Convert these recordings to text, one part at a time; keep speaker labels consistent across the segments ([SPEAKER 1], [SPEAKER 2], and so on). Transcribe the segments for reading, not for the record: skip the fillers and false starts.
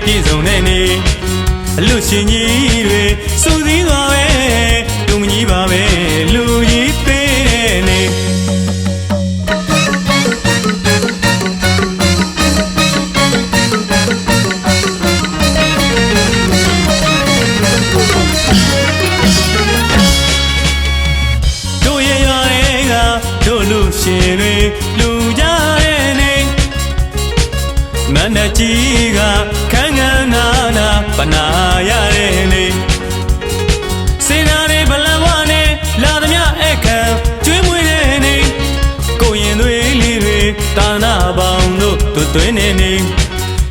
[SPEAKER 1] ပြည့်စုံတဲ့နေ့အလူရှင်ကြီးတွေစူးစီးသွားပဲတူမကြီးပါပဲလူကြီးပေးတဲ့နေ့တို့ရဲ့ရွာတွေကတို့လူရှင်တွေလူကြတဲ့နေ့မန္တကြီးကခန်းခန်းနာနာပနာရတဲ့နေ့စေနာတွေဗလဝနဲ့လာသမျှအခမ်းကျွေးမွေးတဲ့နေ့ကိုရင်သွေးလေးတွေတာနာပေါင်းတို့သွေးနေနေ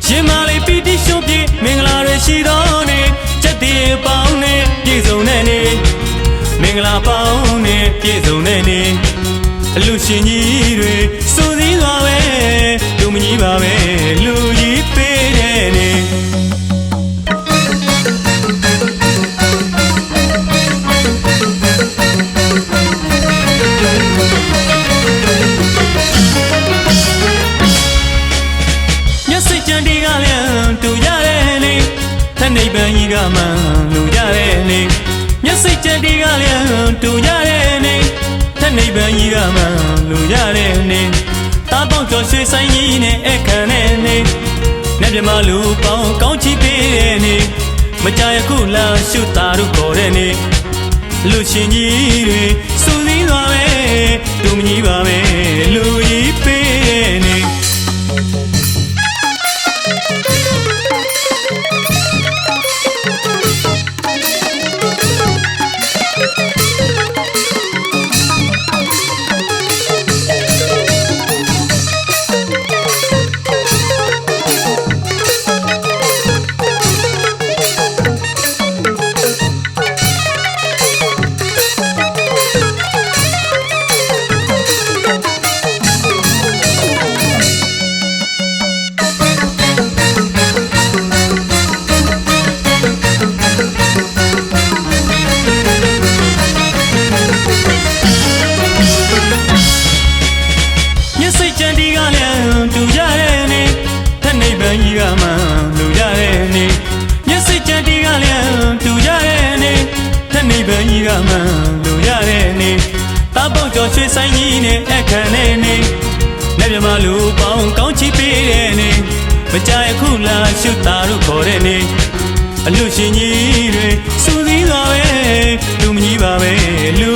[SPEAKER 1] ရင်မာလေးပီတိရှုံးပြေမင်္ဂလာတွေရှိတော်နေ့ချက်တည်းပေါင်းနဲ့ပြည့်စုံတဲ့နေ့မင်္ဂလာပေါင်းနဲ့ပြည့်စုံတဲ့နေ့အလူရှင်ကြီးတွေစူးစီးသွားပဲလူမကြီးပါပဲလူကြီးပေးတဲ့နေ့မျက်စိကြံတီကလည်းတူကြတဲ့နေ့ထနိဗ္ဗာန်ကြီးကမှလူကြတဲ့နေ့မျက်စိကြံတီကလည်းတူကြတဲ့နေ့ထနိဗ္ဗာန်ကြီးကမှလူကြတဲ့နေ့တာပေါင်းကျော်ရွှေဆိုင်ကြီးနဲ့အခမ်းတဲ့နေ့နဲ့ပြမလူပေါင်းကောင်းချီးပေးတဲ့နေ့မကြရခုလာရှုတာတို့ခေါ်တဲ့နေ့လူရှင်ကြီးတွေစူးစီးသွားပဲတူမကြီးပါပဲလူကြီးပေးတဲ့နေ့ကြီးကမှလူကြတဲ့နေ့မျက်စိကြံတီးကလည်းတူကြတဲ့နေ့ထနိဗ္ဗာန်ကြီးကမှလူကြတဲ့နေ့တာပေါင်းကျော်ရွှေဆိုင်ကြီးနဲ့အခမ်းတဲ့နေ့နဲ့ပြမလူပေါင်းကောင်းချီးပေးတဲ့နေ့မကြရခုလာရှုတာတို့ခေါ်တဲ့နေ့အလူရှင်ကြီးတွေစူးစီးသွားပဲလူမကြီးပါပဲလူ